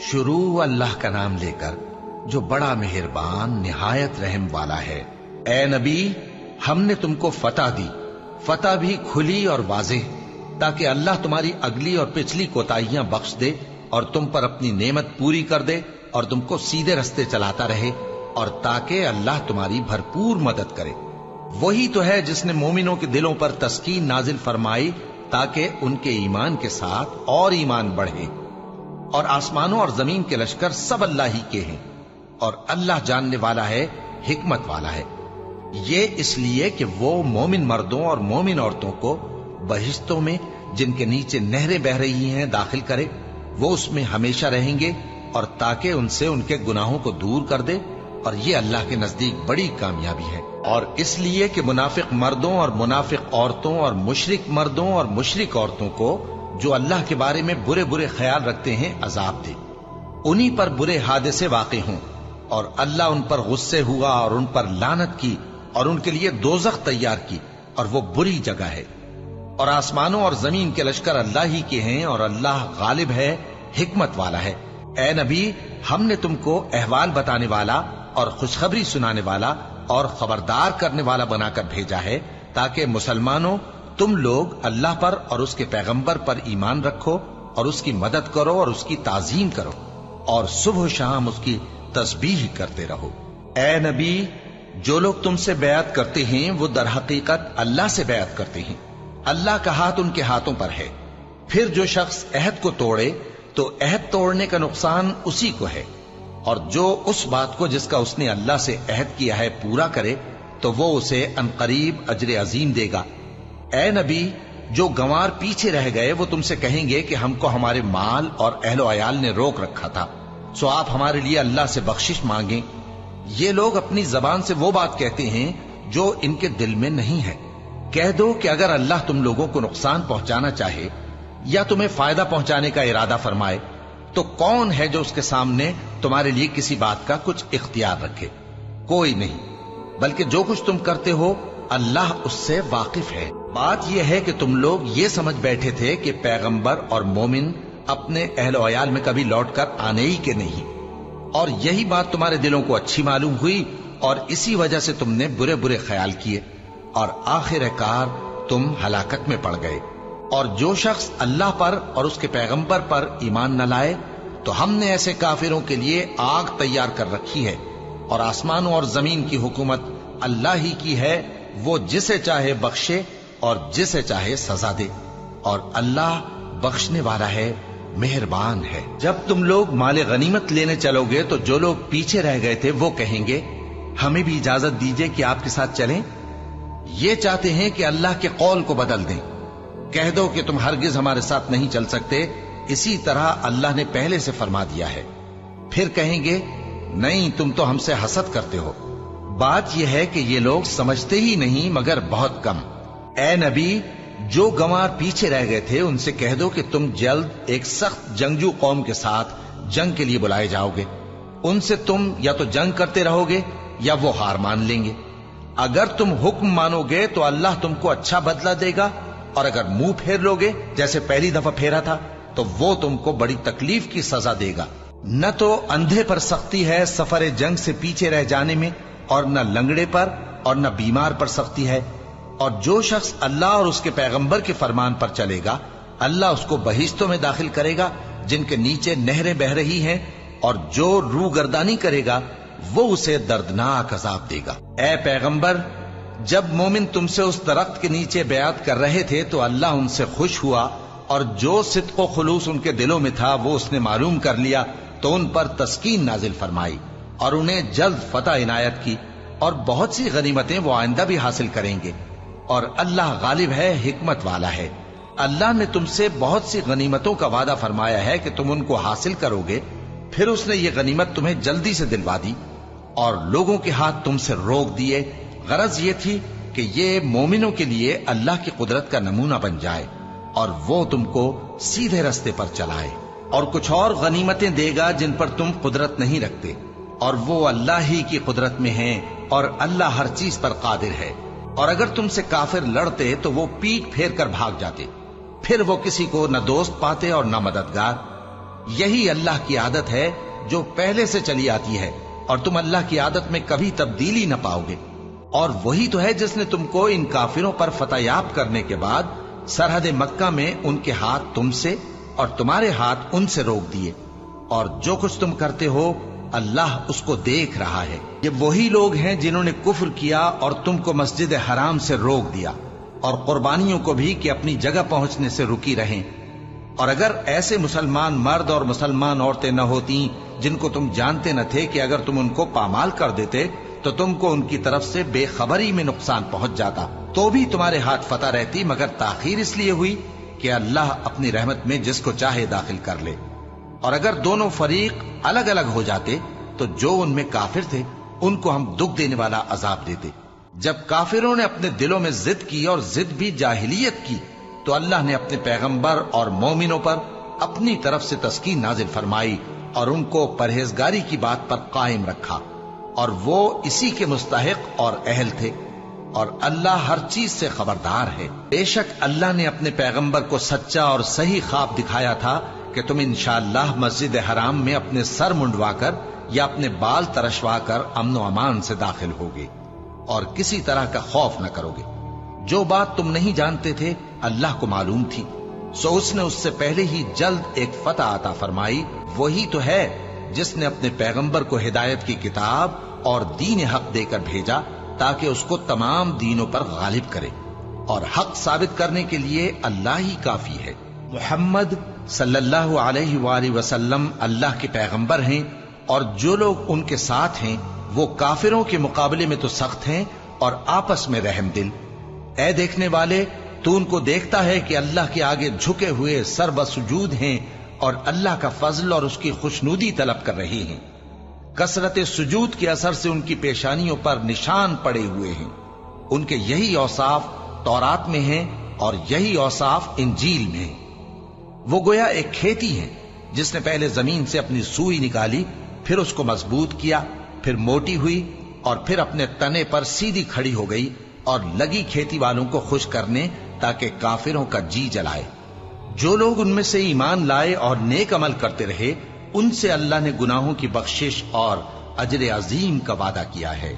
شروع اللہ کا نام لے کر جو بڑا مہربان نہایت رحم والا ہے۔ اے نبی، ہم نے تم کو فتح دی، فتح بھی کھلی اور واضح، تاکہ اللہ تمہاری اگلی اور پچھلی کوتاہیاں بخش دے اور تم پر اپنی نعمت پوری کر دے اور تم کو سیدھے رستے چلاتا رہے، اور تاکہ اللہ تمہاری بھرپور مدد کرے۔ وہی تو ہے جس نے مومنوں کے دلوں پر تسکین نازل فرمائی تاکہ ان کے ایمان کے ساتھ اور ایمان بڑھے۔ اور آسمانوں اور زمین کے لشکر سب اللہ ہی کے ہیں، اور اللہ جاننے والا ہے، حکمت والا ہے۔ یہ اس لیے کہ وہ مومن مردوں اور مومن عورتوں کو بہشتوں میں جن کے نیچے نہریں بہ رہی ہیں داخل کرے، وہ اس میں ہمیشہ رہیں گے، اور تاکہ ان سے ان کے گناہوں کو دور کر دے، اور یہ اللہ کے نزدیک بڑی کامیابی ہے۔ اور اس لیے کہ منافق مردوں اور منافق عورتوں اور مشرک مردوں اور مشرک عورتوں کو جو اللہ کے بارے میں برے برے خیال رکھتے ہیں عذاب دے، انہی پر برے حادثے واقع ہوں، اور اللہ ان پر غصے ہوا اور ان پر لعنت کی اور ان کے لیے دوزخ تیار کی، اور وہ بری جگہ ہے۔ اور آسمانوں اور زمین کے لشکر اللہ ہی کے ہیں، اور اللہ غالب ہے، حکمت والا ہے۔ اے نبی، ہم نے تم کو احوال بتانے والا اور خوشخبری سنانے والا اور خبردار کرنے والا بنا کر بھیجا ہے، تاکہ مسلمانوں تم لوگ اللہ پر اور اس کے پیغمبر پر ایمان رکھو اور اس کی مدد کرو اور اس کی تعظیم کرو، اور صبح و شام اس کی تسبیح کرتے رہو۔ اے نبی، جو لوگ تم سے بیعت کرتے ہیں وہ در حقیقت اللہ سے بیعت کرتے ہیں، اللہ کا ہاتھ ان کے ہاتھوں پر ہے۔ پھر جو شخص عہد کو توڑے تو عہد توڑنے کا نقصان اسی کو ہے، اور جو اس بات کو جس کا اس نے اللہ سے عہد کیا ہے پورا کرے تو وہ اسے عنقریب اجر عظیم دے گا۔ اے نبی، جو گنوار پیچھے رہ گئے وہ تم سے کہیں گے کہ ہم کو ہمارے مال اور اہل و عیال نے روک رکھا تھا، سو آپ ہمارے لیے اللہ سے بخشش مانگیں۔ یہ لوگ اپنی زبان سے وہ بات کہتے ہیں جو ان کے دل میں نہیں ہے۔ کہہ دو کہ اگر اللہ تم لوگوں کو نقصان پہنچانا چاہے یا تمہیں فائدہ پہنچانے کا ارادہ فرمائے تو کون ہے جو اس کے سامنے تمہارے لیے کسی بات کا کچھ اختیار رکھے؟ کوئی نہیں، بلکہ جو کچھ تم کرتے ہو اللہ اس سے واقف ہے۔ بات یہ ہے کہ تم لوگ یہ سمجھ بیٹھے تھے کہ پیغمبر اور مومن اپنے اہل و عیال میں کبھی لوٹ کر آنے ہی کے نہیں، اور یہی بات تمہارے دلوں کو اچھی معلوم ہوئی، اور اسی وجہ سے تم نے برے برے خیال کیے، اور آخر کار تم ہلاکت میں پڑ گئے۔ اور جو شخص اللہ پر اور اس کے پیغمبر پر ایمان نہ لائے تو ہم نے ایسے کافروں کے لیے آگ تیار کر رکھی ہے، اور آسمانوں اور زمین کی حکومت اللہ ہی کی ہے، وہ جسے چاہے بخشے اور جسے چاہے سزا دے، اور اللہ بخشنے والا ہے، مہربان ہے۔ جب تم لوگ مال غنیمت لینے چلو گے تو جو لوگ پیچھے رہ گئے تھے وہ کہیں گے ہمیں بھی اجازت دیجئے کہ آپ کے ساتھ چلیں۔ یہ چاہتے ہیں کہ اللہ کے قول کو بدل دیں۔ کہہ دو کہ تم ہرگز ہمارے ساتھ نہیں چل سکتے، اسی طرح اللہ نے پہلے سے فرما دیا ہے۔ پھر کہیں گے نہیں، تم تو ہم سے حسد کرتے ہو۔ بات یہ ہے کہ یہ لوگ سمجھتے ہی نہیں مگر بہت کم۔ اے نبی، جو گنوار پیچھے رہ گئے تھے ان سے کہہ دو کہ تم جلد ایک سخت جنگجو قوم کے ساتھ جنگ کے لیے بلائے جاؤ گے، ان سے تم یا تو جنگ کرتے رہو گے یا وہ ہار مان لیں گے۔ اگر تم حکم مانو گے تو اللہ تم کو اچھا بدلہ دے گا، اور اگر منہ پھیر لو گے جیسے پہلی دفعہ پھیرا تھا تو وہ تم کو بڑی تکلیف کی سزا دے گا۔ نہ تو اندھے پر سختی ہے سفر جنگ سے پیچھے رہ جانے میں، اور نہ لنگڑے پر اور نہ بیمار پر سختی ہے، اور جو شخص اللہ اور اس کے پیغمبر کے فرمان پر چلے گا اللہ اس کو بہشتوں میں داخل کرے گا جن کے نیچے نہریں بہ رہی ہیں، اور جو روگردانی کرے گا وہ اسے دردناک عذاب دے گا۔ اے پیغمبر، جب مومن تم سے اس درخت کے نیچے بیعت کر رہے تھے تو اللہ ان سے خوش ہوا، اور جو صدق و خلوص ان کے دلوں میں تھا وہ اس نے معلوم کر لیا تو ان پر تسکین نازل فرمائی، اور انہیں جلد فتح عنایت کی، اور بہت سی غنیمتیں وہ آئندہ بھی حاصل کریں گے، اور اللہ غالب ہے، حکمت والا ہے۔ اللہ نے تم سے بہت سی غنیمتوں کا وعدہ فرمایا ہے کہ تم ان کو حاصل کرو گے، پھر اس نے یہ غنیمت تمہیں جلدی سے دلوا دی اور لوگوں کے ہاتھ تم سے روک دیے۔ غرض یہ تھی کہ یہ مومنوں کے لیے اللہ کی قدرت کا نمونہ بن جائے اور وہ تم کو سیدھے رستے پر چلائے، اور کچھ اور غنیمتیں دے گا جن پر تم قدرت نہیں رکھتے، اور وہ اللہ ہی کی قدرت میں ہیں، اور اللہ ہر چیز پر قادر ہے۔ اور اگر تم سے کافر لڑتے تو وہ پیٹ پھیر کر بھاگ جاتے، پھر وہ کسی کو نہ دوست پاتے اور نہ مددگار۔ یہی اللہ کی عادت ہے جو پہلے سے چلی آتی ہے، اور تم اللہ کی عادت میں کبھی تبدیلی نہ پاؤ گے۔ اور وہی تو ہے جس نے تم کو ان کافروں پر فتح یاب کرنے کے بعد سرحد مکہ میں ان کے ہاتھ تم سے اور تمہارے ہاتھ ان سے روک دیے، اور جو کچھ تم کرتے ہو اللہ اس کو دیکھ رہا ہے۔ یہ وہی لوگ ہیں جنہوں نے کفر کیا اور تم کو مسجد حرام سے روک دیا، اور قربانیوں کو بھی کہ اپنی جگہ پہنچنے سے رکی رہیں۔ اور اگر ایسے مسلمان مرد اور مسلمان عورتیں نہ ہوتی جن کو تم جانتے نہ تھے کہ اگر تم ان کو پامال کر دیتے تو تم کو ان کی طرف سے بے خبری میں نقصان پہنچ جاتا، تو بھی تمہارے ہاتھ فتح رہتی، مگر تاخیر اس لیے ہوئی کہ اللہ اپنی رحمت میں جس کو چاہے داخل کر لے۔ اور اگر دونوں فریق الگ الگ ہو جاتے تو جو ان میں کافر تھے ان کو ہم دکھ دینے والا عذاب دیتے۔ جب کافروں نے اپنے دلوں میں ضد کی، اور ضد بھی جاہلیت کی، تو اللہ نے اپنے پیغمبر اور مومنوں پر اپنی طرف سے تسکین نازل فرمائی اور ان کو پرہیزگاری کی بات پر قائم رکھا، اور وہ اسی کے مستحق اور اہل تھے، اور اللہ ہر چیز سے خبردار ہے۔ بے شک اللہ نے اپنے پیغمبر کو سچا اور صحیح خواب دکھایا تھا کہ تم انشاءاللہ مسجد حرام میں اپنے سر منڈوا کر یا اپنے بال ترشوا کر امن و امان سے داخل ہوگے اور کسی طرح کا خوف نہ کرو گے۔ جو بات تم نہیں جانتے تھے اللہ کو معلوم تھی، سو اس نے اس سے پہلے ہی جلد ایک فتح عطا فرمائی۔ وہی تو ہے جس نے اپنے پیغمبر کو ہدایت کی کتاب اور دین حق دے کر بھیجا تاکہ اس کو تمام دینوں پر غالب کرے، اور حق ثابت کرنے کے لیے اللہ ہی کافی ہے۔ محمد صلی اللہ علیہ وآلہ وسلم اللہ کے پیغمبر ہیں، اور جو لوگ ان کے ساتھ ہیں وہ کافروں کے مقابلے میں تو سخت ہیں اور آپس میں رحم دل۔ اے دیکھنے والے، تو ان کو دیکھتا ہے کہ اللہ کے آگے جھکے ہوئے سر بسجود ہیں اور اللہ کا فضل اور اس کی خوشنودی طلب کر رہے ہیں۔ کثرت سجود کے اثر سے ان کی پیشانیوں پر نشان پڑے ہوئے ہیں۔ ان کے یہی اوصاف تورات میں ہیں اور یہی اوصاف انجیل میں ہیں۔ وہ گویا ایک کھیتی ہے جس نے پہلے زمین سے اپنی سوئی نکالی، پھر اس کو مضبوط کیا، پھر موٹی ہوئی، اور پھر اپنے تنے پر سیدھی کھڑی ہو گئی، اور لگی کھیتی والوں کو خوش کرنے تاکہ کافروں کا جی جلائے۔ جو لوگ ان میں سے ایمان لائے اور نیک عمل کرتے رہے ان سے اللہ نے گناہوں کی بخشش اور اجر عظیم کا وعدہ کیا ہے۔